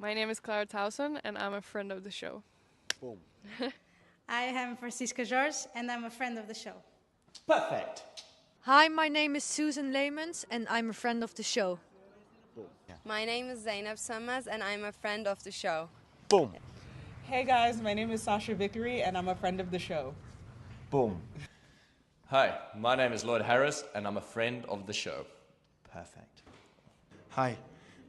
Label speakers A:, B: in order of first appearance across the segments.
A: My name is Clara Towson, and I'm a friend of the show.
B: Boom.
C: I am Francisca George, and I'm a friend of the show.
B: Perfect.
D: Hi, my name is Susan Leemans, and I'm a friend of the show.
B: Boom. Yeah.
E: My name is Zainab Samas, and I'm a friend of the show.
B: Boom.
F: Hey guys, my name is Sasha Vickery, and I'm a friend of the show.
B: Boom.
G: Hi, my name is Lloyd Harris, and I'm a friend of the show.
B: Perfect.
H: Hi,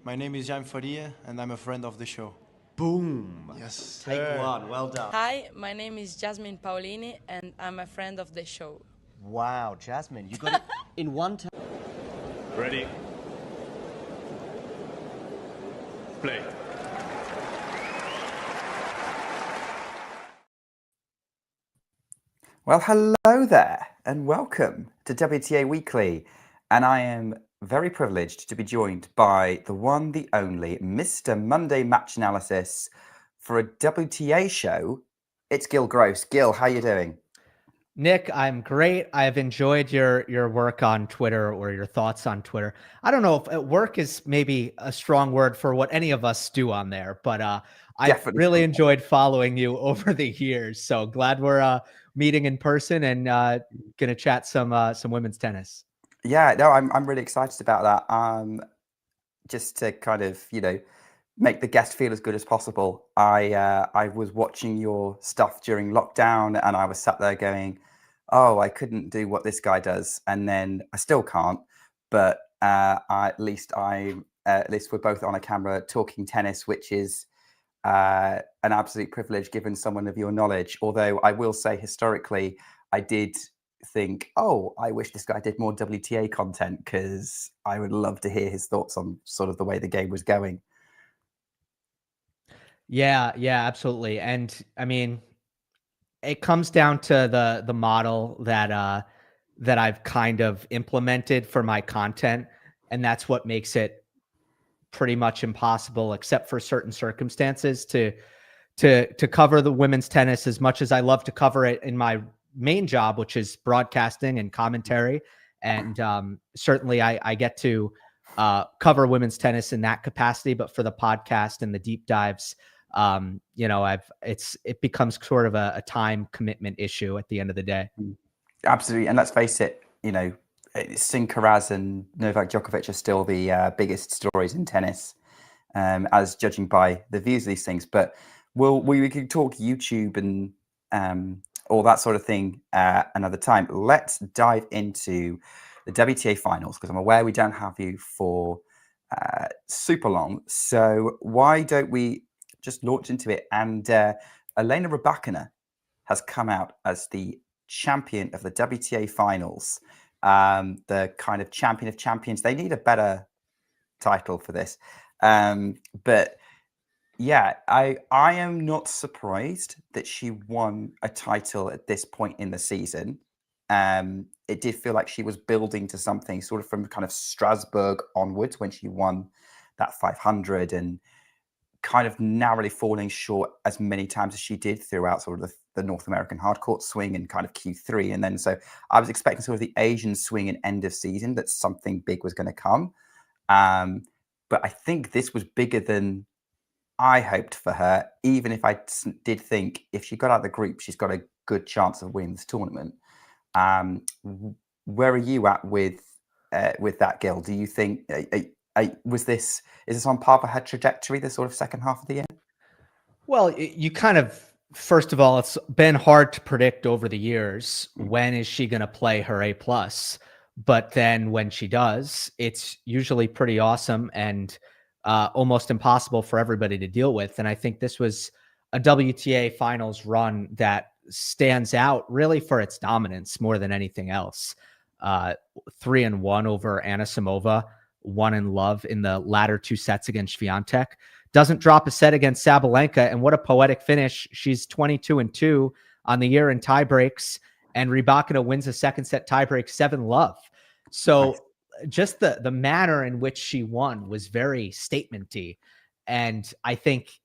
H: my name is Jan Faria, and I'm a friend of the show.
B: Boom.
H: Yes.
B: Take one. Well done.
I: Hi, my name is Jasmine Paulini, and I'm a friend of the show.
B: Wow, Jasmine, you got it in one time.
J: Ready? Play.
K: Well, hello there, and welcome to WTA Weekly. And I am very privileged to be joined by the one, the only, Mr. Monday Match Analysis for a WTA show. It's Gil Gross. Gil, how you doing?
L: Nick, I'm great. I've enjoyed your work on Twitter, or your thoughts on Twitter. I don't know if work is maybe a strong word for what any of us do on there, but I've really enjoyed following you over the years. So glad we're meeting in person and gonna chat some women's tennis.
K: Yeah, no, I'm really excited about that. Just to kind of, make the guest feel as good as possible. I was watching your stuff during lockdown, and I was sat there going, "Oh, I couldn't do what this guy does," and then I still can't. But at least we're both on a camera talking tennis, which is an absolute privilege given someone of your knowledge. Although I will say, historically, I did think, "Oh, I wish this guy did more WTA content," because I would love to hear his thoughts on sort of the way the game was going.
L: Yeah, absolutely. And I mean, it comes down to the model that I've kind of implemented for my content, and that's what makes it pretty much impossible, except for certain circumstances, to cover the women's tennis as much as I love to cover it in my main job, which is broadcasting and commentary. And certainly I get to cover women's tennis in that capacity, but for the podcast and the deep dives, it becomes sort of a time commitment issue at the end of the day.
K: Absolutely. And let's face it, Sinkaraz and Novak Djokovic are still the biggest stories in tennis, as judging by the views of these things. But we could talk YouTube and all that sort of thing another time. Let's dive into the WTA Finals, because I'm aware we don't have you for super long. So why don't we just launch into it? And Elena Rybakina has come out as the champion of the WTA Finals, the kind of champion of champions. They need a better title for this. But yeah, I am not surprised that she won a title at this point in the season. It did feel like she was building to something sort of from kind of Strasbourg onwards, when she won that 500, and kind of narrowly falling short as many times as she did throughout sort of the North American hardcourt swing and kind of Q3. And then so I was expecting sort of the Asian swing and end of season, that something big was going to come. But I think this was bigger than I hoped for her, even if I did think if she got out of the group, she's got a good chance of winning this tournament. Where are you at with that, Gil? Do you think is this on par for her trajectory, the sort of second half of the year?
L: Well, you kind of, first of all, it's been hard to predict over the years, when is she going to play her A+. But then when she does, it's usually pretty awesome and almost impossible for everybody to deal with. And I think this was a WTA Finals run that stands out really for its dominance more than anything else. 3-1 over Anisimova, 1 in love in the latter 2 sets against Swiatek. Doesn't drop a set against Sabalenka, and what a poetic finish. She's 22-2 on the year in tiebreaks, and Rybakina wins a second set tiebreak 7-love. So just the manner in which she won was very statement-y, and I think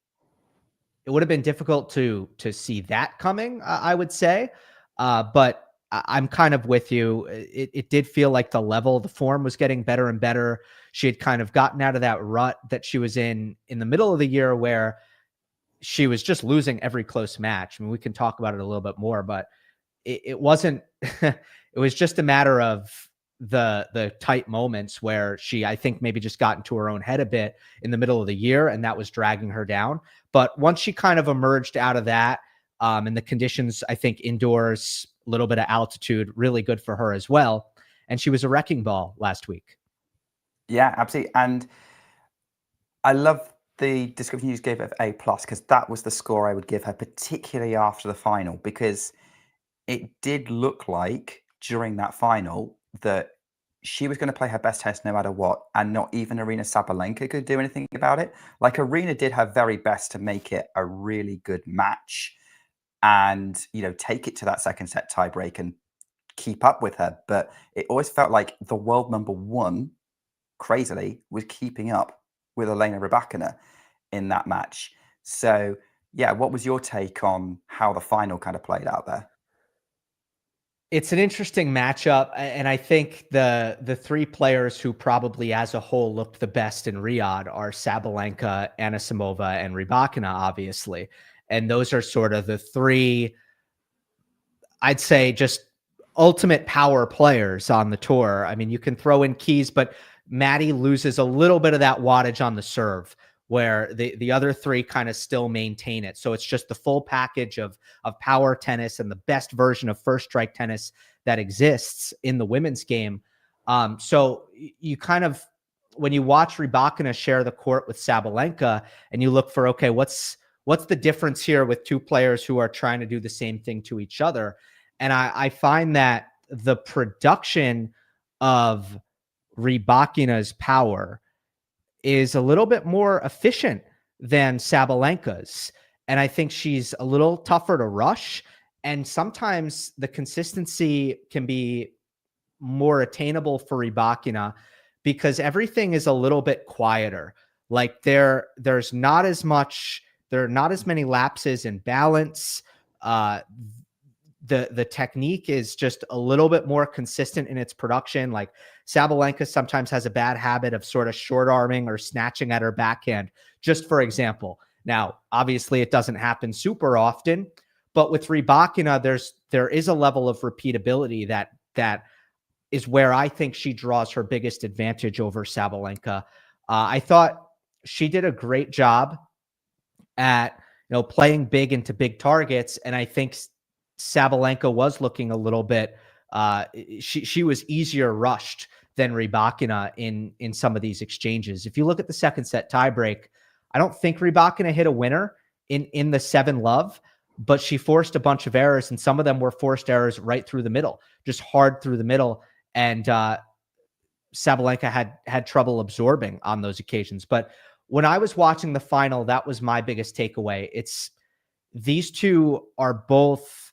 L: it would have been difficult to see that coming, I would say. But I'm kind of with you. It did feel like the form was getting better and better. She had kind of gotten out of that rut that she was in the middle of the year where she was just losing every close match. I mean, we can talk about it a little bit more, but it wasn't, it was just a matter of the tight moments where she, I think, maybe just got into her own head a bit in the middle of the year, and that was dragging her down. But once she kind of emerged out of that, and the conditions, I think indoors, a little bit of altitude, really good for her as well. And she was a wrecking ball last week.
K: Yeah, absolutely. And I love the description you just gave of A+, because that was the score I would give her, particularly after the final, because it did look like during that final that she was going to play her best tennis no matter what, and not even Aryna Sabalenka could do anything about it. Like, Aryna did her very best to make it a really good match and, you know, take it to that second set tiebreak and keep up with her. But it always felt like the world number one, crazily, was keeping up with Elena Rybakina in that match. So, yeah, what was your take on how the final kind of played out there?
L: It's an interesting matchup, and I think the three players who probably as a whole looked the best in Riyadh are Sabalenka, Anisimova, and Rybakina, obviously. And those are sort of the three, I'd say, just ultimate power players on the tour. I mean, you can throw in Keys, but Maddie loses a little bit of that wattage on the serve, where the other three kind of still maintain it. So it's just the full package of power tennis and the best version of first strike tennis that exists in the women's game. So you kind of, when you watch Rybakina share the court with Sabalenka and you look for, okay, what's the difference here with two players who are trying to do the same thing to each other? And I find that the production of Rybakina's power is a little bit more efficient than Sabalenka's. And I think she's a little tougher to rush. And sometimes the consistency can be more attainable for Rybakina because everything is a little bit quieter. Like there's not as much, there are not as many lapses in balance. The technique is just a little bit more consistent in its production. Like Sabalenka sometimes has a bad habit of sort of short arming or snatching at her backhand, just for example. Now, obviously it doesn't happen super often, but with Rybakina, there is a level of repeatability that is where I think she draws her biggest advantage over Sabalenka. I thought she did a great job at, playing big into big targets. And I think Sabalenka was looking a little bit, she was easier rushed than Rybakina in some of these exchanges. If you look at the second set tiebreak, I don't think Rybakina hit a winner in the 7-love, but she forced a bunch of errors, and some of them were forced errors right through the middle, just hard through the middle. And Sabalenka had trouble absorbing on those occasions. But when I was watching the final, that was my biggest takeaway. It's these two are both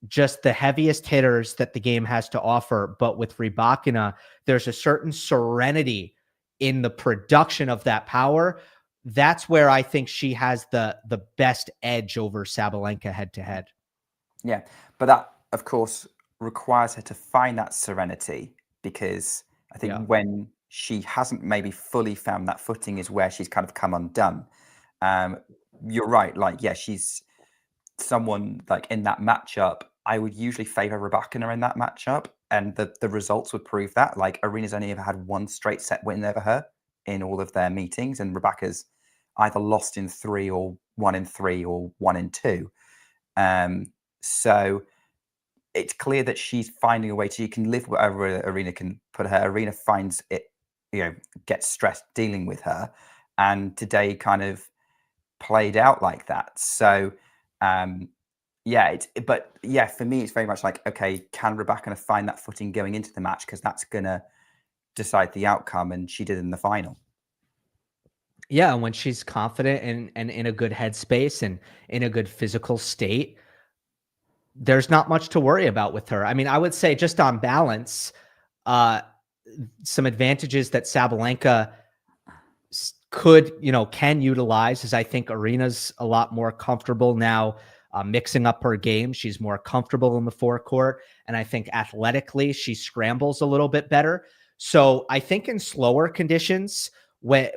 L: just the heaviest hitters that the game has to offer. But with Rybakina, there's a certain serenity in the production of that power. That's where I think she has the best edge over Sabalenka head to head.
K: Yeah, but that, of course, requires her to find that serenity, because I think when she hasn't maybe fully found that footing is where she's kind of come undone. You're right. Like, yeah, she's someone like in that matchup, I would usually favor Rybakina in that matchup, and the results would prove that. Like, Aryna's only ever had one straight set win over her in all of their meetings, and Rybakina's either lost in 3 or 1 in 3 or 1 in 2. So it's clear that she's finding a way to, you can live whatever Aryna can put her. Aryna finds it, gets stressed dealing with her, and today kind of played out like that. So but for me, it's very much like, okay, can Rybakina find that footing going into the match? Because that's going to decide the outcome, and she did in the final.
L: Yeah, and when she's confident and in a good headspace and in a good physical state, there's not much to worry about with her. I mean, I would say just on balance, some advantages that Sabalenka can utilize is, I think Aryna's a lot more comfortable now mixing up her game. She's more comfortable in the forecourt, and I think athletically she scrambles a little bit better. So I think in slower conditions, when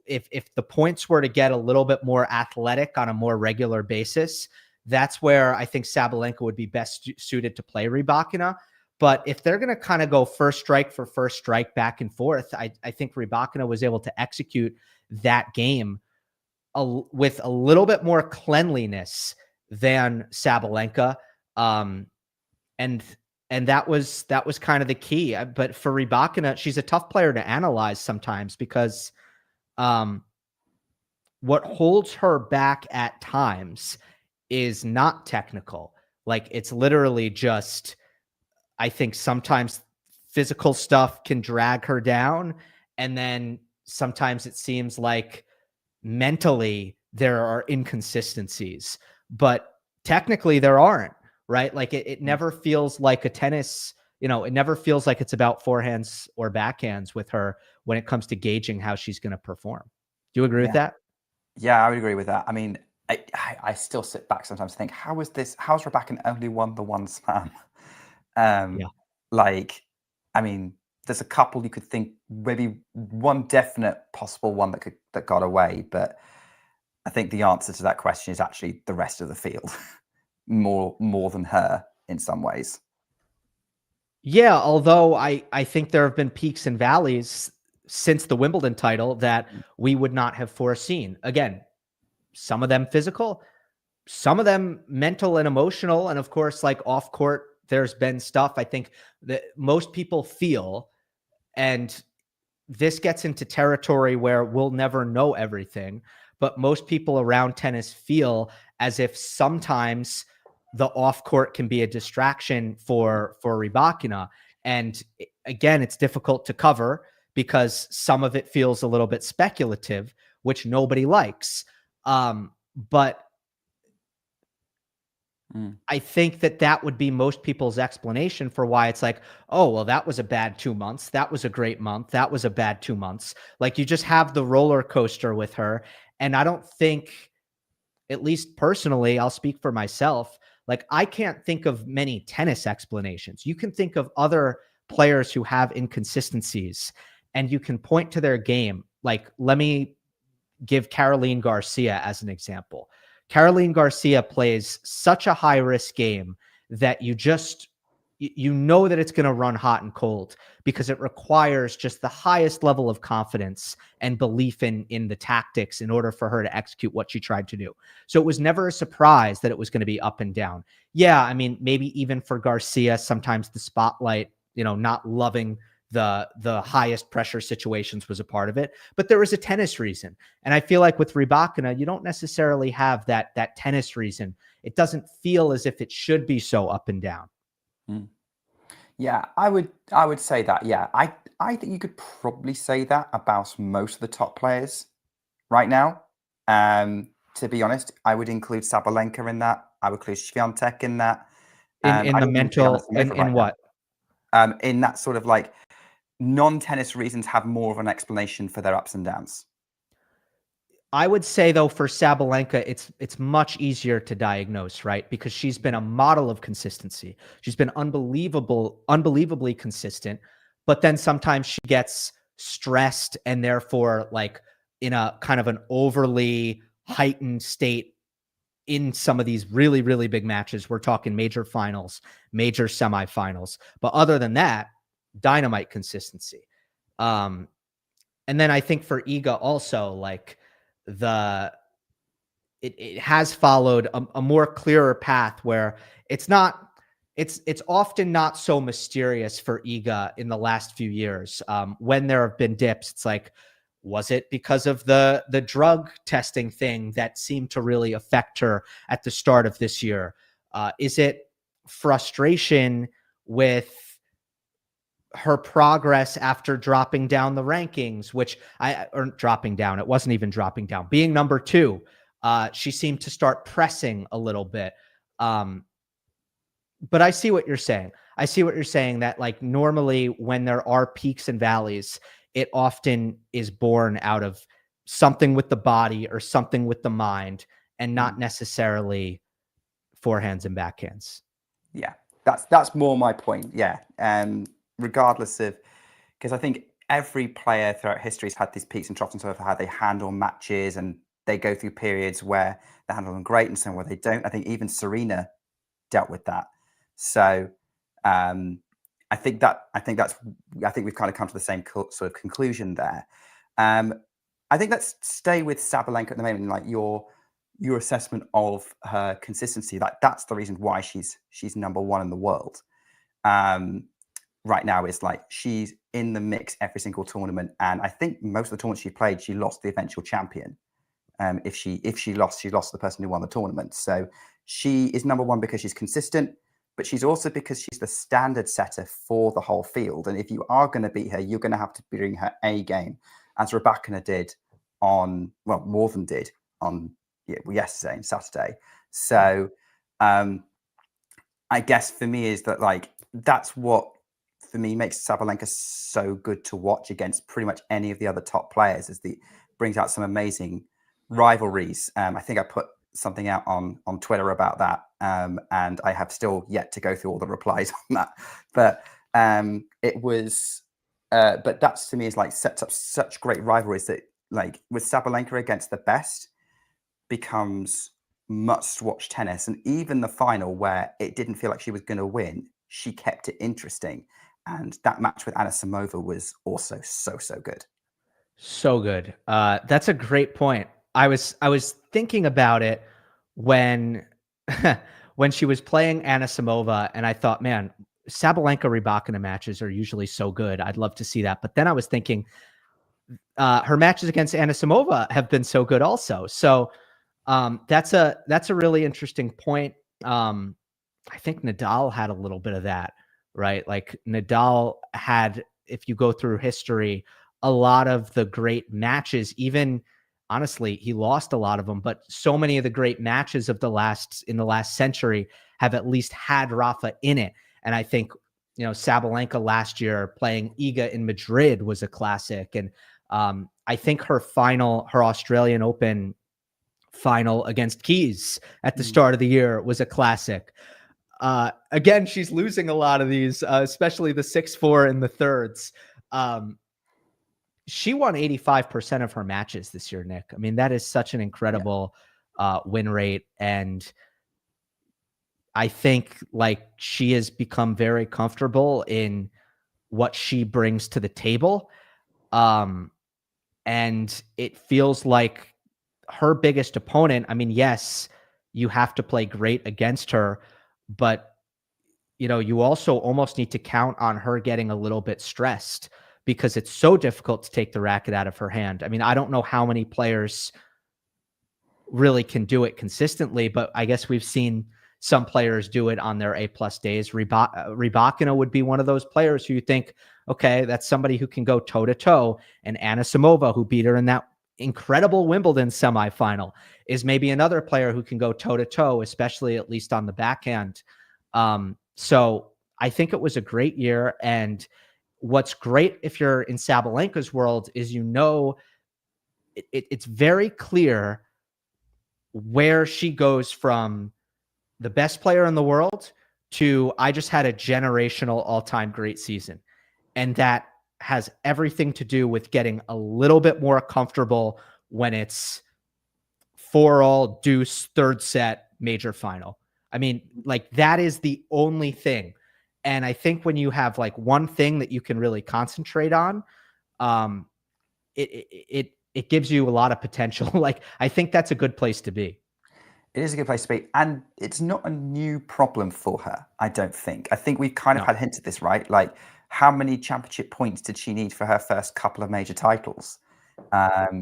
L: if the points were to get a little bit more athletic on a more regular basis, that's where I think Sabalenka would be best suited to play Rybakina. But if they're going to kind of go first strike for first strike back and forth, I think Rybakina was able to execute that game with a little bit more cleanliness than Sabalenka. And that was kind of the key. But for Rybakina, she's a tough player to analyze sometimes because what holds her back at times is not technical. Like, it's literally just, I think sometimes physical stuff can drag her down. And then sometimes it seems like mentally there are inconsistencies, but technically there aren't, right? Like it never feels like a tennis, it never feels like it's about forehands or backhands with her when it comes to gauging how she's going to perform. Do you agree with that?
K: Yeah, I would agree with that. I mean, I still sit back sometimes and think, how's Rybakina only won the one slam? Like, I mean, there's a couple you could think, maybe one definite possible one that got away, but I think the answer to that question is actually the rest of the field, more than her in some ways.
L: Yeah, although I think there have been peaks and valleys since the Wimbledon title that we would not have foreseen. Again, some of them physical, some of them mental and emotional, and of course, like off court, there's been stuff I think that most people feel, and this gets into territory where we'll never know everything, but most people around tennis feel as if sometimes the off court can be a distraction for Rybakina. And again, it's difficult to cover because some of it feels a little bit speculative, which nobody likes. But I think that would be most people's explanation for why it's like, oh, well, that was a bad 2 months. That was a great month. That was a bad 2 months. Like, you just have the roller coaster with her. And I don't think, at least personally, I'll speak for myself, like, I can't think of many tennis explanations. You can think of other players who have inconsistencies and you can point to their game. Like, let me give Caroline Garcia as an example. Caroline Garcia plays such a high risk game that you know that it's going to run hot and cold because it requires just the highest level of confidence and belief in the tactics in order for her to execute what she tried to do. So it was never a surprise that it was going to be up and down. Yeah, I mean, maybe even for Garcia, sometimes the spotlight, not loving the highest pressure situations was a part of it, but there was a tennis reason. And I feel like with Rybakina, you don't necessarily have that tennis reason. It doesn't feel as if it should be so up and down.
K: Yeah, I would say that. Yeah, I think you could probably say that about most of the top players right now. To be honest, I would include Sabalenka in that. I would include Swiatek in that.
L: In the mental, in what?
K: In that sort of like non-tennis reasons have more of an explanation for their ups and downs.
L: I would say, though, for Sabalenka, it's much easier to diagnose, right? Because she's been a model of consistency. She's been unbelievably consistent, but then sometimes she gets stressed and therefore like in a kind of an overly heightened state in some of these really, really big matches. We're talking major finals, major semifinals. But other than that, dynamite consistency. And then I think for Iga also, like, it has followed a more clearer path where it's often not so mysterious for Iga in the last few years. When there have been dips, it's like, was it because of the drug testing thing that seemed to really affect her at the start of this year? Is it frustration with her progress after dropping down the rankings, it wasn't even dropping down, being number 2. She seemed to start pressing a little bit. But I see what you're saying. That like normally when there are peaks and valleys, it often is born out of something with the body or something with the mind and not necessarily forehands and backhands.
K: Yeah, that's more my point. Yeah. Regardless of because I think every player throughout history has had these peaks and troughs and so for how they handle matches, and they go through periods where they handle them great and some where they don't. I think even Serena dealt with that. So I think we've kind of come to the same sort of conclusion there. I think let's stay with Sabalenka at the moment. Like your assessment of her consistency, like that's the reason why she's number one in the world right now. Is like she's in the mix every single tournament, and I think most of the tournaments she played, she lost the eventual champion. If she lost, she lost the person who won the tournament. So she is number one because she's consistent, but she's also because she's the standard setter for the whole field. And if you are going to beat her, you're going to have to bring her A game, as Rybakina did more than did on yesterday and Saturday. So I guess for me is that like that's what for me makes Sabalenka so good to watch against pretty much any of the other top players, is brings out some amazing rivalries. I think I put something out on Twitter about that, and I have still yet to go through all the replies on that. But but that's to me is like sets up such great rivalries that like with Sabalenka against the best becomes must-watch tennis. And even the final where it didn't feel like she was going to win, she kept it interesting. And that match with Anisimova was also so good.
L: So good. That's a great point. I was thinking about it when when she was playing Anisimova, and I thought, man, Sabalenka Rybakina matches are usually so good. I'd love to see that. But then I was thinking, her matches against Anisimova have been so good also. So that's a really interesting point. I think Nadal had a little bit of that, right? Like Nadal had, if you go through history, a lot of the great matches, even honestly, he lost a lot of them, but so many of the great matches of in the last century have at least had Rafa in it. And I think, Sabalenka last year playing Iga in Madrid was a classic. And I think her Australian Open final against Keys at the start of the year was a classic. Again, she's losing a lot of these, especially the 6-4 in the thirds. She won 85% of her matches this year, Nick. I mean, that is such an incredible win rate. And I think like she has become very comfortable in what she brings to the table. And it feels like her biggest opponent, I mean, yes, you have to play great against her, but you also almost need to count on her getting a little bit stressed, because it's so difficult to take the racket out of her hand. I mean, I don't know how many players really can do it consistently, but I guess we've seen some players do it on their A+ days. Rybakina would be one of those players who you think, okay, that's somebody who can go toe to toe. And Anisimova, who beat her in that incredible Wimbledon semifinal, is maybe another player who can go toe to toe, especially at least on the backhand. So I think it was a great year. And what's great if you're in Sabalenka's world is, it's very clear where she goes from the best player in the world to I just had a generational all-time great season. And that has everything to do with getting a little bit more comfortable when it's 4-all deuce, third set, major final. I mean, like that is the only thing. And I think when you have like one thing that you can really concentrate on, it gives you a lot of potential. Like, I think that's a good place to be.
K: It is a good place to be. And it's not a new problem for her, I don't think. I think we've kind of had hints of this, right? Like, how many championship points did she need for her first couple of major titles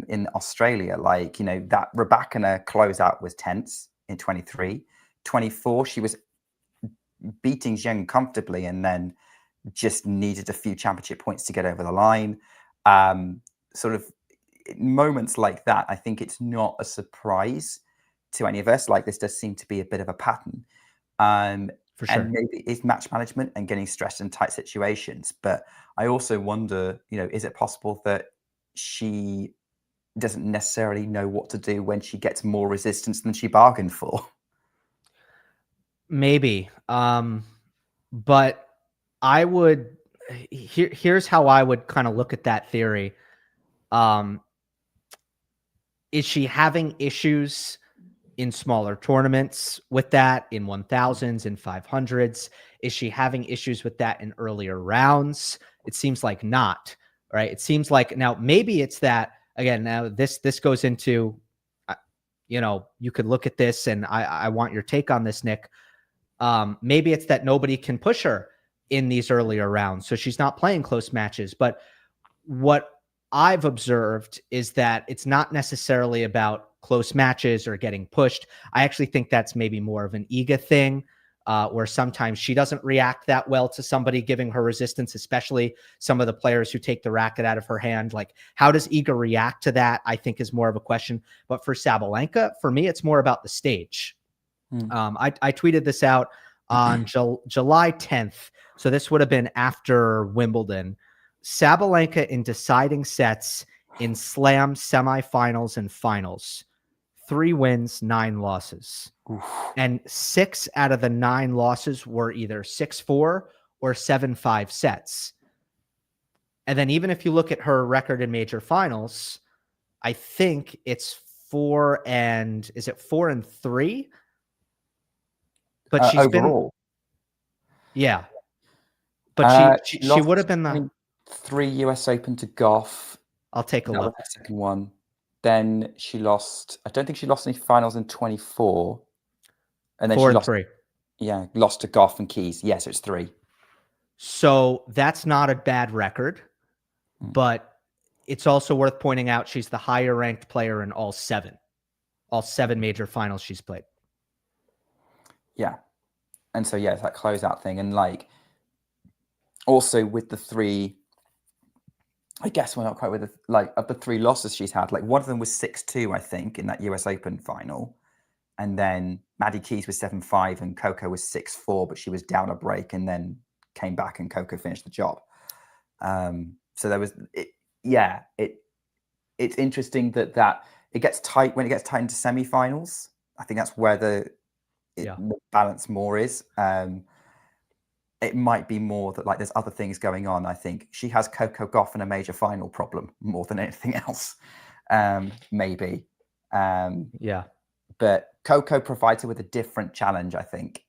K: in Australia? Like, that Rybakina closeout was tense in 23. 24, she was beating Zheng comfortably and then just needed a few championship points to get over the line. Sort of moments like that, I think it's not a surprise to any of us. Like, this does seem to be a bit of a pattern. For sure. And maybe it's match management and getting stressed in tight situations. But I also wonder, is it possible that she doesn't necessarily know what to do when she gets more resistance than she bargained for?
L: Maybe. But I would here's how I would kind of look at that theory. Is she having issues in smaller tournaments with that, in 1000s and 500s? Is she having issues with that in earlier rounds? It seems like not, right? It seems like now maybe it's that, again, now this goes into, you could look at this, and I want your take on this, Nick. Maybe it's that nobody can push her in these earlier rounds, so she's not playing close matches. But what I've observed is that it's not necessarily about close matches or getting pushed. I actually think that's maybe more of an Iga thing, where sometimes she doesn't react that well to somebody giving her resistance, especially some of the players who take the racket out of her hand. Like, how does Iga react to that, I think, is more of a question. But for Sabalenka, for me, it's more about the stage. I tweeted this out on July 10th. So this would have been after Wimbledon. Sabalenka in deciding sets in slam semifinals and finals. 3 wins, 9 losses.
K: Oof.
L: And 6 out of the 9 losses were either 6-4 or 7-5 sets. And then even if you look at her record in major finals, I think it's 4-3? But she's
K: overall.
L: Yeah. But she
K: lost
L: would have been the
K: 3 US Open to Gauff.
L: I'll take a look.
K: The second one. Then she lost. I don't think she lost any finals in 24. And then
L: 4
K: she
L: and 3.
K: Yeah, lost to Gauff and Keys. Yes, it's 3.
L: So that's not a bad record, but it's also worth pointing out she's the higher ranked player in all 7 major finals she's played.
K: Yeah. And so, yeah, it's that closeout thing. And like, also with the 3, I guess we're not quite with the, like, of the 3 losses she's had, like one of them was 6-2, I think, in that US Open final. And then Maddie Keys was 7-5 and Coco was 6-4, but she was down a break and then came back and Coco finished the job. So there was, it's interesting that it gets tight when it gets tight into semifinals. I think that's where the balance more is. It might be more that like there's other things going on. I think she has Coco Gauff and a major final problem more than anything else. Maybe. But Coco provides her with a different challenge, I think,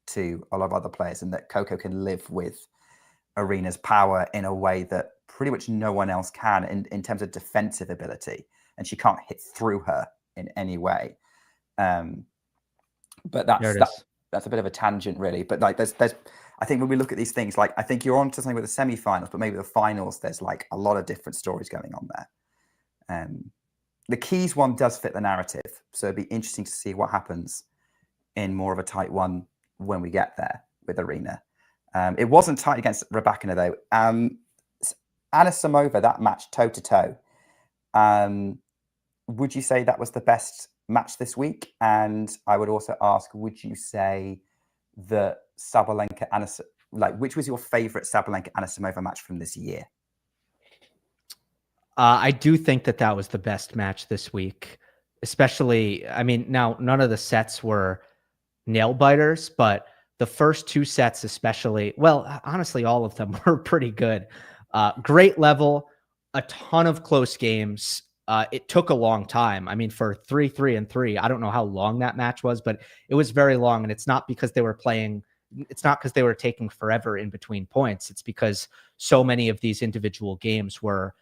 K: to a lot of other players, and that Coco can live with Aryna's power in a way that pretty much no one else can in terms of defensive ability, and she can't hit through her in any way. But that's a bit of a tangent, really. But like, there's I think when we look at these things, like I think you're on to something with the semi-finals, but maybe the finals, there's like a lot of different stories going on there. The Keys one does fit the narrative, so it'd be interesting to see what happens in more of a tight one when we get there with Aryna. It wasn't tight against Rybakina though. Anisimova, that match toe to toe. Would you say that was the best match this week? And I would also ask, would you say that Sabalenka which was your favorite Sabalenka Anisimova match from this year?
L: I do think that was the best match this week, especially, I mean, now none of the sets were nail biters, but the first 2 sets, especially, well, honestly, all of them were pretty good. Great level, a ton of close games. It took a long time. I mean, for 3-3-3, I don't know how long that match was, but it was very long. And it's not because they were taking forever in between points. It's because so many of these individual games were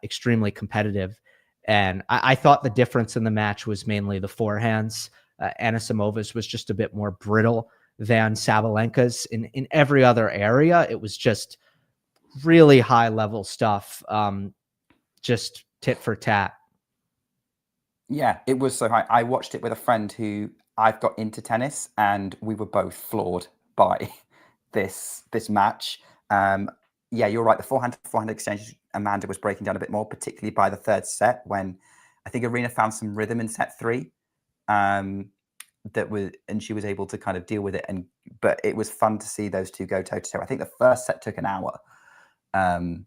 L: extremely competitive. And I thought the difference in the match was mainly the forehands. Anisimova's was just a bit more brittle than Sabalenka's. In every other area, it was just really high level stuff, just tit for tat.
K: Yeah, it was so high. I watched it with a friend who I've got into tennis, and we were both floored by this match. Yeah, you're right. The forehand exchange, Amanda was breaking down a bit more, particularly by the 3rd set, when I think Aryna found some rhythm in set 3. And she was able to kind of deal with it. But it was fun to see those 2 go toe to toe. I think the first set took an hour. And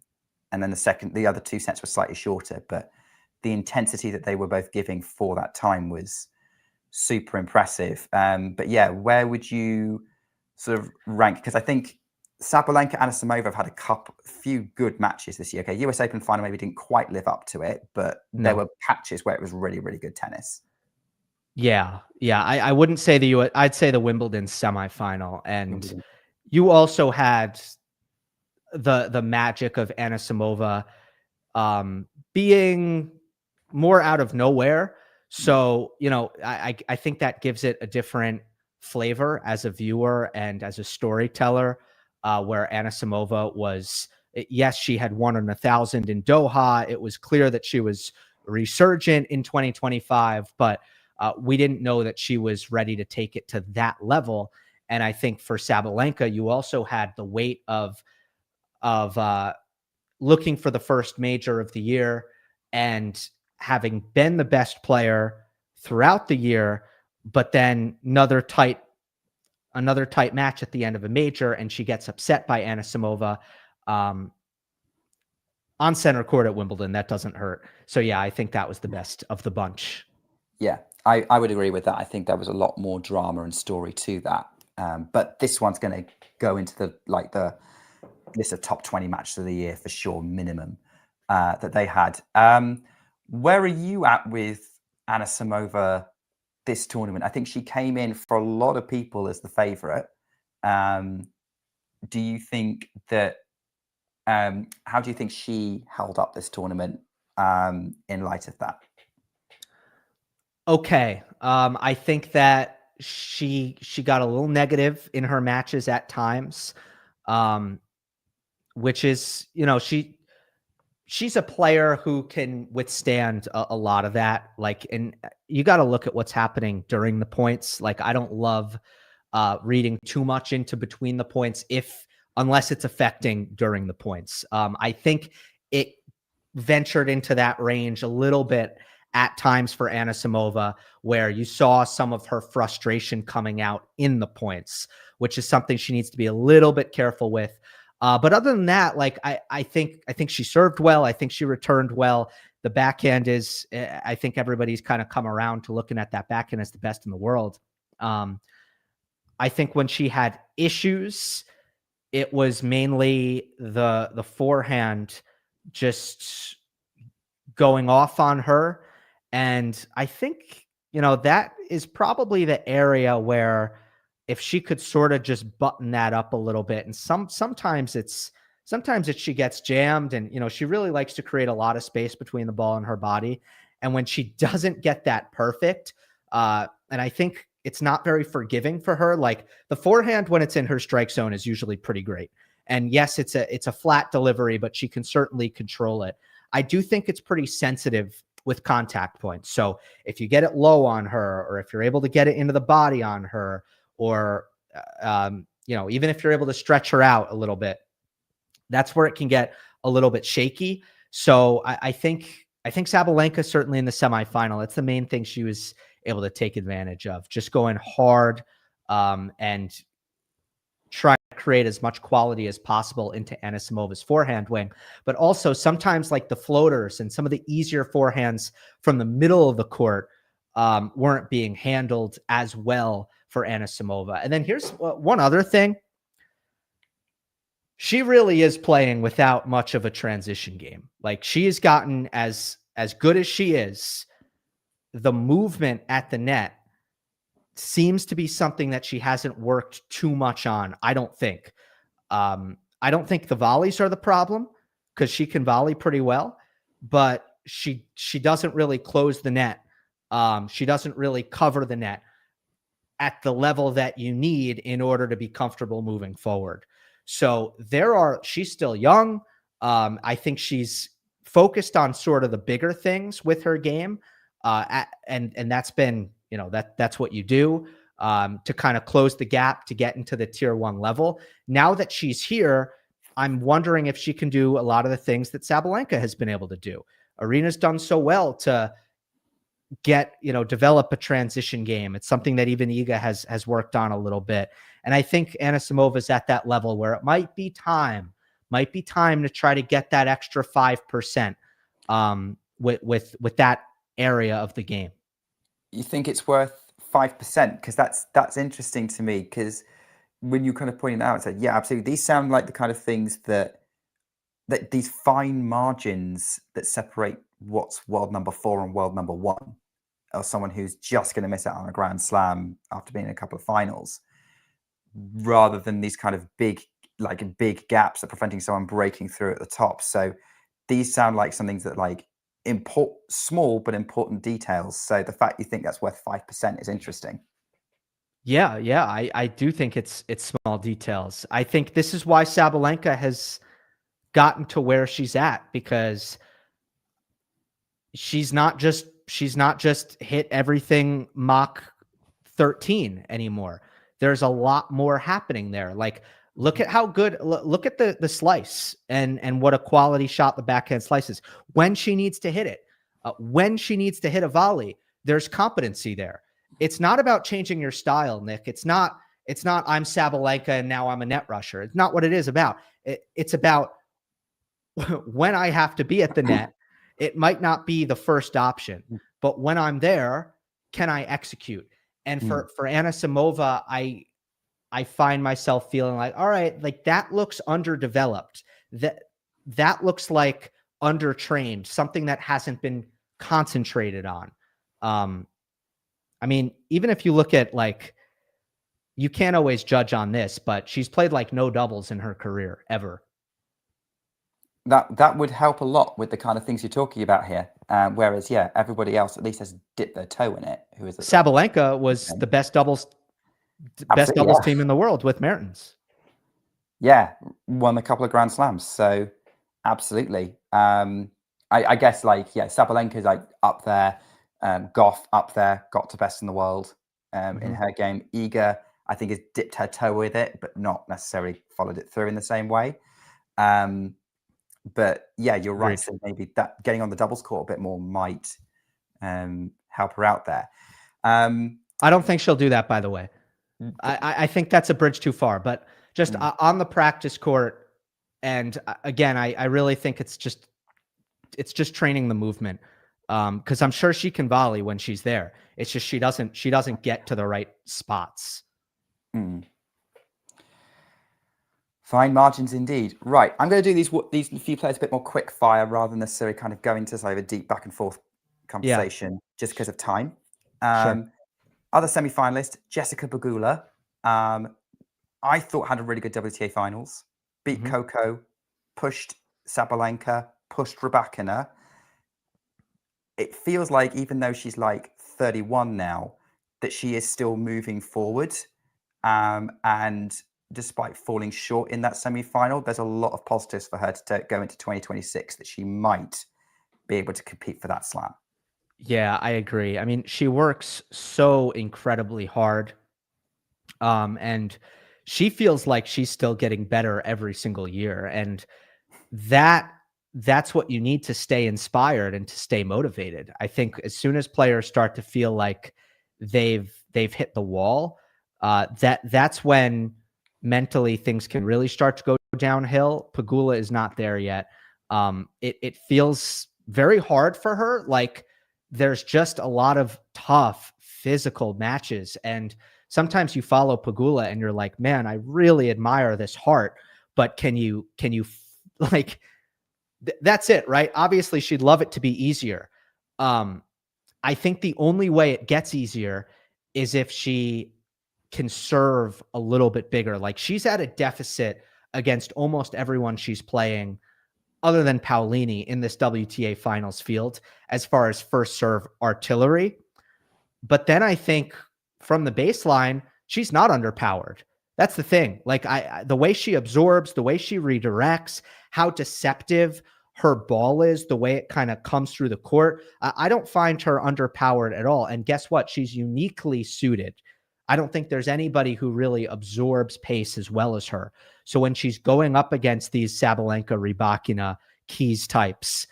K: then the other 2 sets were slightly shorter, but the intensity that they were both giving for that time was super impressive. But yeah, where would you sort of rank? Because I think Sabalenka and Anisimova have had a few good matches this year. Okay, US Open final maybe didn't quite live up to it, but there were patches where it was really, really good tennis.
L: Yeah. I wouldn't say the US. I'd say the Wimbledon semifinal, and you also had the magic of Anisimova being more out of nowhere. So, I think that gives it a different flavor as a viewer and as a storyteller, where Anisimova was, yes, she had 1 in 1,000 in Doha. It was clear that she was resurgent in 2025, but we didn't know that she was ready to take it to that level. And I think for Sabalenka, you also had the weight of looking for the first major of the year and having been the best player throughout the year, but then another tight match at the end of a major, and she gets upset by Anisimova on center court at Wimbledon. That doesn't hurt. So yeah, I think that was the best of the bunch.
K: Yeah, I would agree with that. I think there was a lot more drama and story to that. But this one's going to go into the list of top 20 matches of the year for sure, minimum, that they had. Where are you at with Anisimova this tournament? I think she came in for a lot of people as the favorite. Do you think that, how do you think she held up this tournament in light of that?
L: Okay. I think that she got a little negative in her matches at times, which is, she's a player who can withstand a lot of that. And you got to look at what's happening during the points. I don't love reading too much into between the points unless it's affecting during the points. I think it ventured into that range a little bit at times for Anisimova, where you saw some of her frustration coming out in the points, which is something she needs to be a little bit careful with. But other than that, I think she served well. I think she returned well. The backhand is, I think everybody's kind of come around to looking at that backhand as the best in the world. I think when she had issues, it was mainly the forehand just going off on her. And I think, that is probably the area where if she could sort of just button that up a little bit, and sometimes it's she gets jammed, and, she really likes to create a lot of space between the ball and her body. And when she doesn't get that perfect, and I think it's not very forgiving for her, the forehand, when it's in her strike zone, is usually pretty great. And yes, it's a flat delivery, but she can certainly control it. I do think it's pretty sensitive with contact points. So if you get it low on her, or if you're able to get it into the body on her, or, even if you're able to stretch her out a little bit, that's where it can get a little bit shaky. So I think Sabalenka, certainly in the semifinal, that's the main thing she was able to take advantage of, just going hard and trying to create as much quality as possible into Anisimova's forehand wing. But also sometimes the floaters and some of the easier forehands from the middle of the court weren't being handled as well for Anisimova. And then here's one other thing. She really is playing without much of a transition game. She has gotten as good as she is. The movement at the net seems to be something that she hasn't worked too much on, I don't think. I don't think the volleys are the problem, because she can volley pretty well, but she doesn't really close the net. She doesn't really cover the net at the level that you need in order to be comfortable moving forward. So she's still young. I think she's focused on sort of the bigger things with her game. And that's been, that's what you do to kind of close the gap to get into the tier 1 level. Now that she's here, I'm wondering if she can do a lot of the things that Sabalenka has been able to do. Aryna's done so well to develop a transition game. It's something that even Iga has worked on a little bit. And I think Anisimova's at that level where it might be time to try to get that extra 5% with that area of the game.
K: You think it's worth 5%? Because that's interesting to me, because when you kind of pointed out, said, yeah, absolutely. These sound like the kind of things that these fine margins that separate what's world number 4 and world number 1, or someone who's just going to miss out on a Grand Slam after being in a couple of finals, rather than these kind of big gaps that are preventing someone breaking through at the top. So these sound like some things that like small but important details. So the fact you think that's worth 5% is interesting.
L: Yeah, I do think it's small details. I think this is why Sabalenka has gotten to where she's at, because she's not just hit everything Mach 13 anymore. There's a lot more happening there. Like, look at how good, look at the slice and what a quality shot the backhand slice is. When she needs to hit it, when she needs to hit a volley, there's competency there. It's not about changing your style, Nick. It's not I'm Sabalenka and now I'm a net rusher. It's not what it is about. It's about when I have to be at the net, it might not be the first option, but when I'm there, can I execute? And for Anisimova, I find myself feeling like, all right, like that looks underdeveloped. That looks like undertrained, something that hasn't been concentrated on. I mean, even if you look at like, you can't always judge on this, but she's played like no doubles in her career ever.
K: That would help a lot with the kind of things you're talking about here. Whereas, yeah, everybody else at least has dipped their toe in it. Who is it?
L: Sabalenka was the best doubles team in the world with Mertens.
K: Yeah, won a couple of Grand Slams. So absolutely. I guess like, yeah, Sabalenka is like up there. Gauff up there, got to best in the world in her game. Iga, I think, has dipped her toe with it, but not necessarily followed it through in the same way. But yeah, you're right. So maybe that getting on the doubles court a bit more might help her out there.
L: I don't think she'll do that, by the way. I think that's a bridge too far, but just on the practice court. And again, I really think it's just training the movement. Because I'm sure she can volley when she's there. It's just she doesn't get to the right spots.
K: Fine margins indeed. Right, I'm going to do these few players a bit more quick fire rather than necessarily kind of go into sort of a deep back and forth conversation just because of time.
L: Sure.
K: Other semi-finalist, Jessica Pegula, I thought had a really good WTA Finals. Beat Coco, pushed Sabalenka, pushed Rybakina. It feels like, even though she's like 31 now, that she is still moving forward. And despite falling short in that semi-final, there's a lot of positives for her to go into 2026 that she might be able to compete for that slam.
L: Yeah, I agree. I mean, she works so incredibly hard. And she feels like she's still getting better every single year. And that's what you need to stay inspired and to stay motivated. I think as soon as players start to feel like they've hit the wall, that's when mentally things can really start to go downhill. Pegula is not there yet. It feels very hard for her. Like there's just a lot of tough physical matches. And sometimes you follow Pegula and you're like, man, I really admire this heart, but can you like, that's it, right? Obviously, she'd love it to be easier. I think the only way it gets easier is if she can serve a little bit bigger. Like she's at a deficit against almost everyone she's playing, other than Paolini, in this WTA Finals field as far as first serve artillery. But then I think from the baseline, she's not underpowered. That's the thing. Like the way she absorbs, the way she redirects, how deceptive her ball is, the way it kind of comes through the court. I don't find her underpowered at all. And guess what? She's uniquely suited. I don't think there's anybody who really absorbs pace as well as her. So when she's going up against these Sabalenka, Rybakina, Keys types,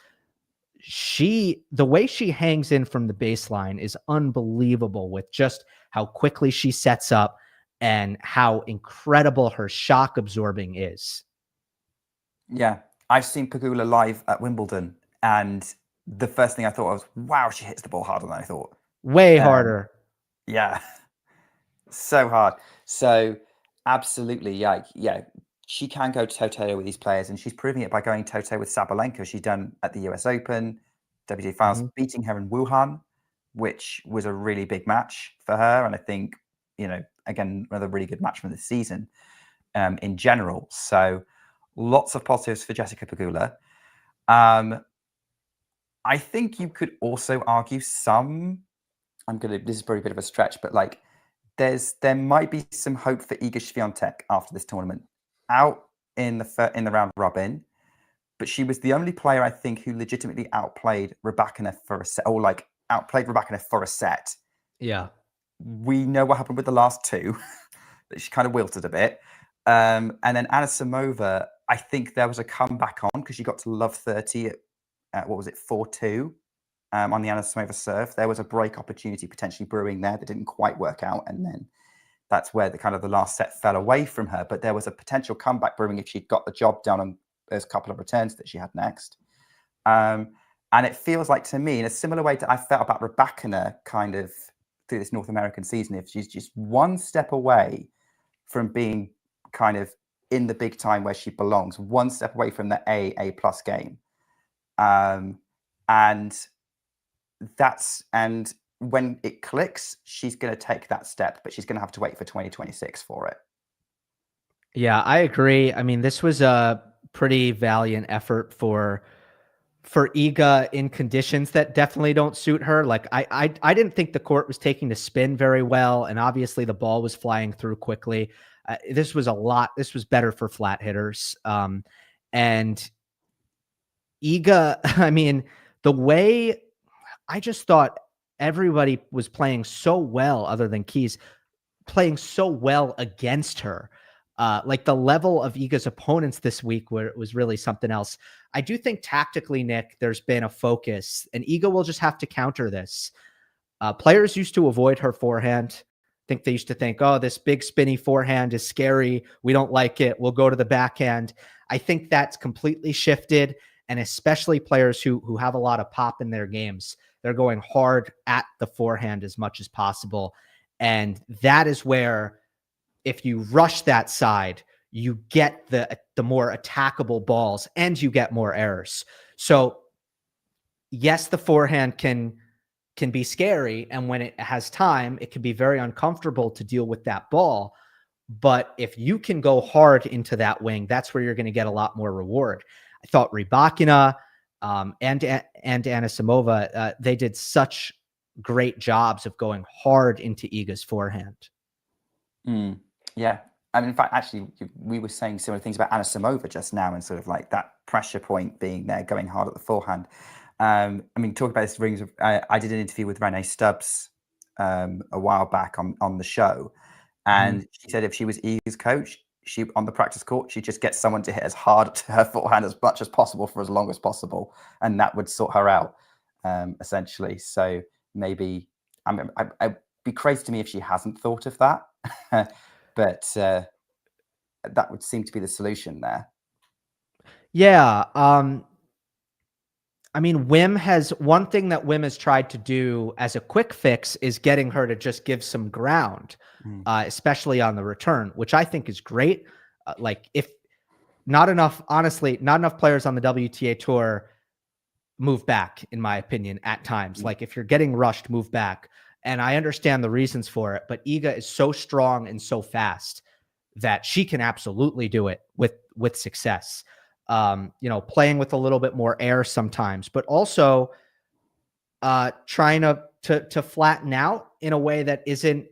L: the way she hangs in from the baseline is unbelievable, with just how quickly she sets up and how incredible her shock absorbing is.
K: Yeah, I've seen Pegula live at Wimbledon, and the first thing I thought was, wow, she hits the ball harder than I thought.
L: Way harder.
K: Yeah, so hard. So Absolutely, yeah. She can go toe-to-toe with these players, and she's proving it by going toe-to-toe with Sabalenka. She's done at the US Open, WTA Finals, beating her in Wuhan, which was a really big match for her. And I think, again, another really good match from the season in general. So lots of positives for Jessica Pegula. I think you could also argue this is probably a bit of a stretch, but like there might be some hope for Iga Swiatek after this tournament. Out in the round robin, but she was the only player I think who legitimately outplayed Rybakina for a set, or like outplayed Rybakina for a set.
L: Yeah.
K: We know what happened with the last two, that she kind of wilted a bit. And then Anisimova, I think there was a comeback on because she got to love 30 at what was it, 4-2 on the Anisimova serve. There was a break opportunity potentially brewing there that didn't quite work out, and then that's where the last set fell away from her. But there was a potential comeback brewing if she'd got the job done on those couple of returns that she had next. And it feels like to me, in a similar way to I felt about Rybakina kind of through this North American season, if she's just one step away from being kind of in the big time where she belongs, one step away from the A+ game. And when it clicks, she's going to take that step, but she's going to have to wait for 2026 for it.
L: Yeah, I agree. I mean, this was a pretty valiant effort for Iga in conditions that definitely don't suit her. Like I didn't think the court was taking the spin very well, and obviously the ball was flying through quickly. This was better for flat hitters. And Iga, I mean, the way I just thought everybody was playing so well, other than Keys, playing so well against her. Like the level of Iga's opponents this week where it was really something else. I do think tactically, Nick, there's been a focus, and Iga will just have to counter this. Players used to avoid her forehand. I think they used to think, oh, this big spinny forehand is scary. We don't like it. We'll go to the backhand. I think that's completely shifted, and especially players who have a lot of pop in their games. They're going hard at the forehand as much as possible. And that is where, if you rush that side, you get the more attackable balls and you get more errors. So yes, the forehand can be scary. And when it has time, it can be very uncomfortable to deal with that ball. But if you can go hard into that wing, that's where you're going to get a lot more reward. I thought Rybakina and Anisimova, they did such great jobs of going hard into Iga's forehand.
K: Yeah. And in fact, actually, we were saying similar things about Anisimova just now, and sort of like that pressure point being there, going hard at the forehand. I mean, talk about this rings. I did an interview with Renee Stubbs a while back on the show, and she said if she was Iga's coach, she on the practice court, she'd just get someone to hit as hard to her forehand as much as possible for as long as possible, and that would sort her out, essentially. So maybe I'd be crazy to me if she hasn't thought of that, but that would seem to be the solution there.
L: Yeah. I mean, one thing that Wim has tried to do as a quick fix is getting her to just give some ground, especially on the return, which I think is great. Like if not enough players on the WTA Tour move back, in my opinion, at times. Like if you're getting rushed, move back. And I understand the reasons for it, but Iga is so strong and so fast that she can absolutely do it with success. Playing with a little bit more air sometimes, but also trying to flatten out in a way that isn't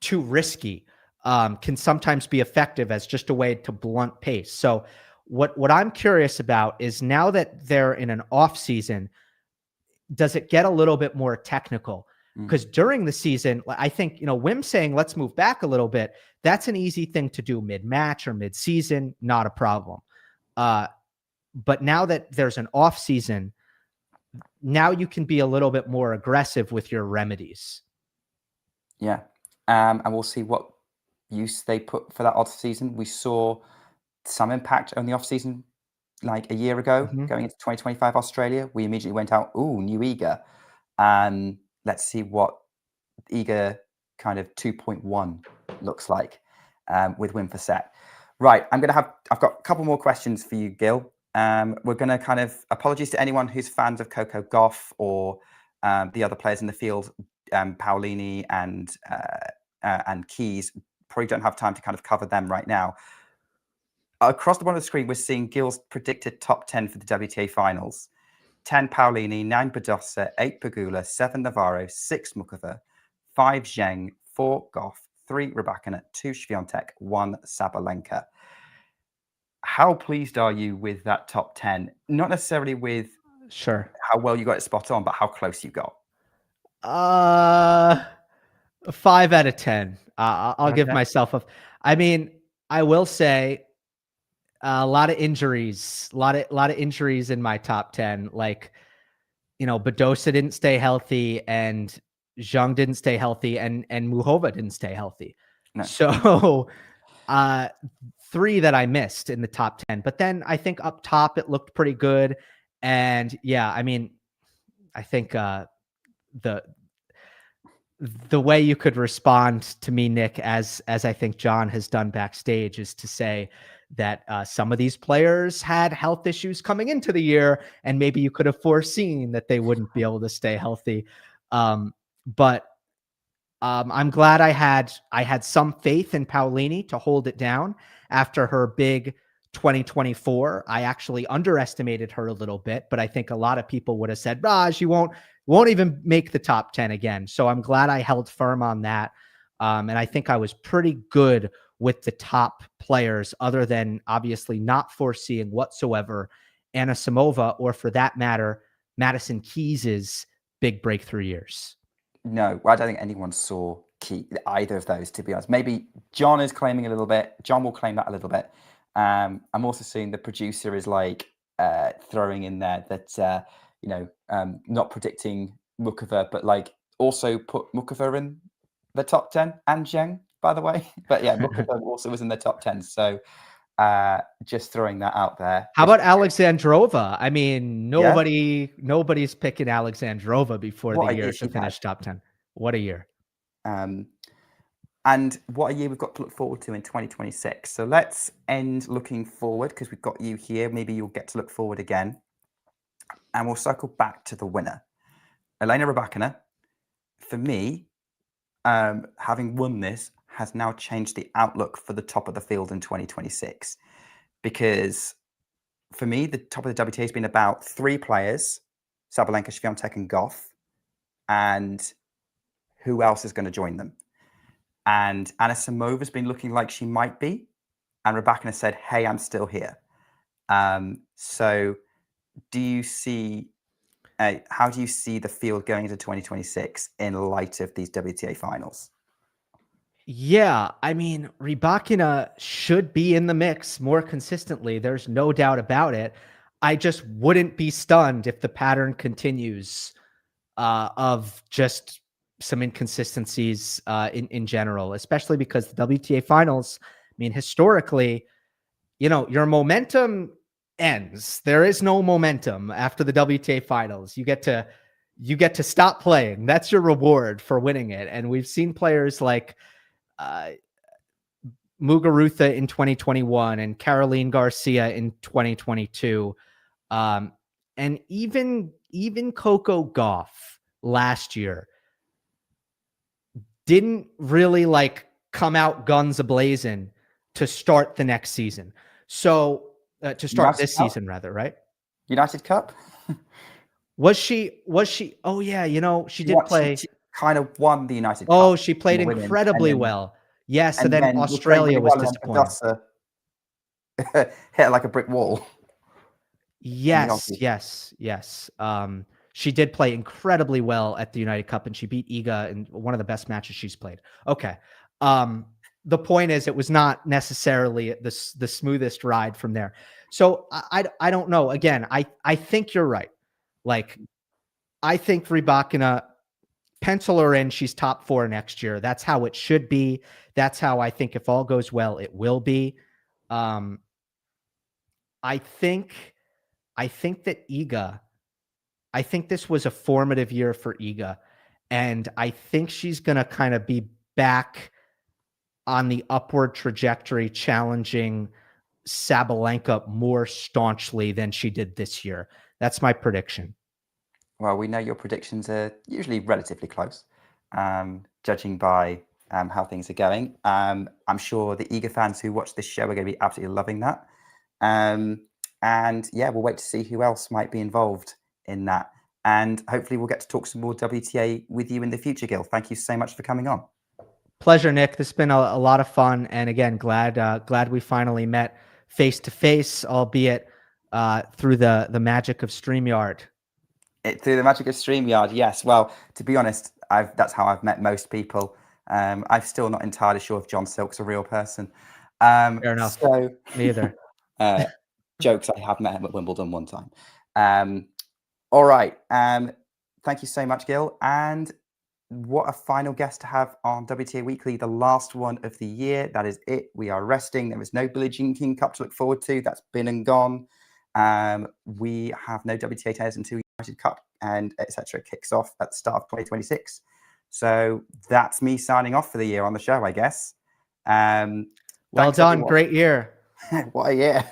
L: too risky, can sometimes be effective as just a way to blunt pace. So what I'm curious about is, now that they're in an off season, does it get a little bit more technical? Because during the season, I think, Wim saying, let's move back a little bit, that's an easy thing to do mid-match or mid-season, not a problem. But now that there's an off season, now you can be a little bit more aggressive with your remedies.
K: Yeah. And we'll see what use they put for that off season. We saw some impact on the off season like a year ago, going into 2025 Australia. We immediately went out, new Iga. Let's see what Iga kind of 2.1 looks like. with win for set. Right, I've got a couple more questions for you, Gil. We're going to kind of, apologies to anyone who's fans of Coco Gauff or the other players in the field, Paolini and Keys. Probably don't have time to kind of cover them right now. Across the bottom of the screen, we're seeing Gil's predicted top 10 for the WTA Finals. 10 Paolini, 9 Badosa, 8 Pegula, 7 Navarro, 6 Mukova, 5 Zheng, 4 Gauff, 3 Rybakina, 2 Swiatek, 1 Sabalenka. How pleased are you with that top 10? Not necessarily with how well you got it spot on, but how close you got.
L: 5 out of 10. I'll give myself a. I mean, I will say a lot of injuries, a lot of injuries in my top 10. Like, Badosa didn't stay healthy, and Zheng didn't stay healthy, and Muhova didn't stay healthy. No. So, 3 that I missed in the top 10. But then I think up top it looked pretty good, and yeah, I mean, I think the way you could respond to me, Nick, as I think John has done backstage, is to say that some of these players had health issues coming into the year, and maybe you could have foreseen that they wouldn't be able to stay healthy. But I'm glad I had some faith in Paolini to hold it down after her big 2024. I actually underestimated her a little bit, but I think a lot of people would have said, she won't even make the top 10 again. So I'm glad I held firm on that. And I think I was pretty good with the top players, other than obviously not foreseeing whatsoever Anisimova, or for that matter, Madison Keys's big breakthrough years.
K: No, I don't think anyone saw either of those, to be honest. Maybe John is claiming a little bit. John will claim that a little bit. I'm also seeing the producer is like throwing in there that, not predicting Mukova, but like also put Mukova in the top 10, and Zheng, by the way. But yeah, Mukova also was in the top 10. So just throwing that out there.
L: How about Alexandrova? I mean, nobody's picking Alexandrova before the year to finish top 10. What a year.
K: And what a year we've got to look forward to in 2026. So let's end looking forward, because we've got you here. Maybe you'll get to look forward again. And we'll circle back to the winner. Elena Rybakina, for me, having won this, has now changed the outlook for the top of the field in 2026. Because for me, the top of the WTA has been about 3 players, Sabalenka, Swiatek, and Gauff. And who else is going to join them? And Anisimova has been looking like she might be. And Rybakina said, hey, I'm still here. So do you see, how do you see the field going into 2026 in light of these WTA finals?
L: Yeah, I mean, Rybakina should be in the mix more consistently. There's no doubt about it. I just wouldn't be stunned if the pattern continues of just some inconsistencies in general, especially because the WTA finals, I mean, historically, your momentum ends. There is no momentum after the WTA finals. You get to stop playing. That's your reward for winning it. And we've seen players like Muguruza in 2021 and Caroline Garcia in 2022. And even Coco Gauff last year didn't really come out guns a-blazing to start the next season. So to start this season, rather, right?
K: United Cup?
L: Was she? Oh yeah, she did play.
K: She kind of won the United Cup.
L: Oh, she played incredibly well. Yes, and then Australia was disappointing.
K: Hit like a brick wall.
L: Yes. She did play incredibly well at the United Cup, and she beat Iga in one of the best matches she's played. Okay. The point is, it was not necessarily the smoothest ride from there. So I don't know. Again, I think you're right. I think Rybakina, pencil her in. She's top 4 next year. That's how it should be. That's how I think, if all goes well, it will be. I think that Iga, I think this was a formative year for Iga, and I think she's going to kind of be back on the upward trajectory, challenging Sabalenka more staunchly than she did this year. That's my prediction.
K: Well, we know your predictions are usually relatively close, judging by how things are going. I'm sure the Iga fans who watch this show are going to be absolutely loving that. And yeah, we'll wait to see who else might be involved in that. And hopefully we'll get to talk some more WTA with you in the future, Gil. Thank you so much for coming on.
L: Pleasure, Nick. This has been a lot of fun. And again, glad we finally met face to face, albeit through the magic of StreamYard.
K: Through the magic of StreamYard, yes. Well, to be honest, that's how I've met most people. I'm still not entirely sure if John Silk's a real person.
L: Fair enough.
K: So,
L: me either.
K: Jokes, I have met him at Wimbledon one time. All right. Thank you so much, Gil. And what a final guest to have on WTA Weekly, the last one of the year. That is it. We are resting. There is no Billie Jean King Cup to look forward to. That's been and gone. We have no WTA tennis until United Cup and etc. kicks off at the start of 2026. So that's me signing off for the year on the show, I guess.
L: Well done. Everyone. Great year.
K: What a year.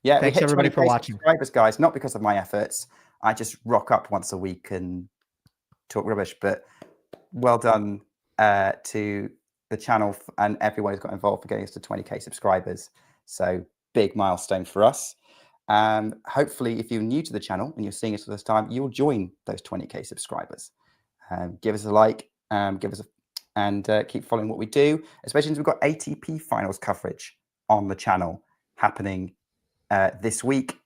K: Yeah.
L: Thanks everybody for watching.
K: Subscribers, guys, not because of my efforts. I just rock up once a week and talk rubbish, but well done to the channel and everyone who's got involved for getting us to 20k subscribers. So big milestone for us. Hopefully, if you're new to the channel and you're seeing us for this time, you'll join those 20k subscribers. Give us a like, keep following what we do, especially since we've got ATP finals coverage on the channel happening this week.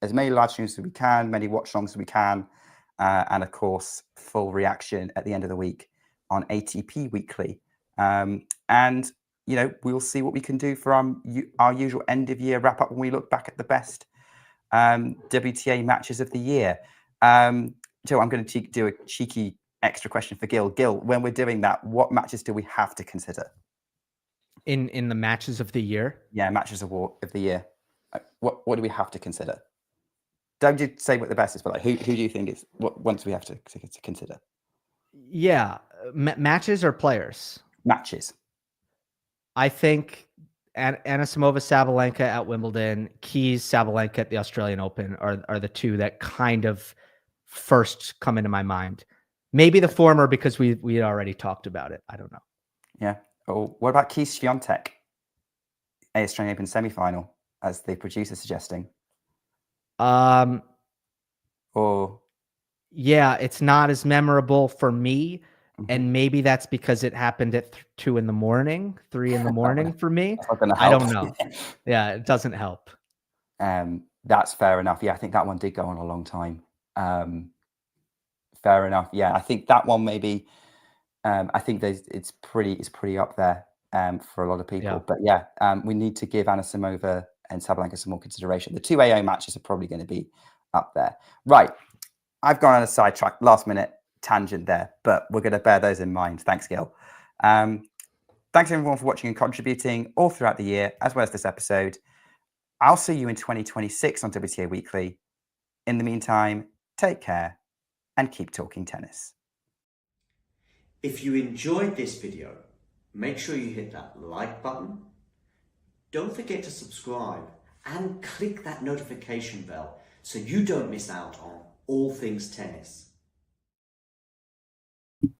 K: As many live streams as we can, many watch alongs as we can, and of course, full reaction at the end of the week on ATP Weekly. And you know, we'll see what we can do for our usual end of year wrap up when we look back at the best WTA matches of the year. Joe, I'm going to do a cheeky extra question for Gil. Gil, when we're doing that, what matches do we have to consider?
L: In the matches of the year?
K: Yeah, matches of the year. What do we have to consider? Don't you say what the best is, but like, who do you think is what ones we have to consider?
L: Yeah, matches or players?
K: Matches.
L: I think Anisimova, Sabalenka at Wimbledon, Keys, Sabalenka at the Australian Open are the two that kind of first come into my mind. Maybe the former because we had already talked about it. I don't know.
K: Yeah. Oh, what about Keys Swiatek, Australian Open semi-final, as the producer suggesting?
L: Yeah, it's not as memorable for me. And maybe that's because it happened at 2 in the morning, 3 in the morning for me. I don't know. Yeah, it doesn't help.
K: That's fair enough. Yeah, I think that one did go on a long time. Fair enough. Yeah, I think that one maybe. I think it's pretty up there for a lot of people. Yeah. But yeah, we need to give Anisimova and Sabalenka some more consideration. The 2 AO matches are probably going to be up there. Right. I've gone on a sidetrack, last minute tangent there, but we're going to bear those in mind. Thanks, Gil. Thanks everyone for watching and contributing all throughout the year, as well as this episode. I'll see you in 2026 on WTA Weekly. In the meantime, take care and keep talking tennis.
B: If you enjoyed this video, make sure you hit that like button. Don't forget to subscribe and click that notification bell so you don't miss out on all things tennis.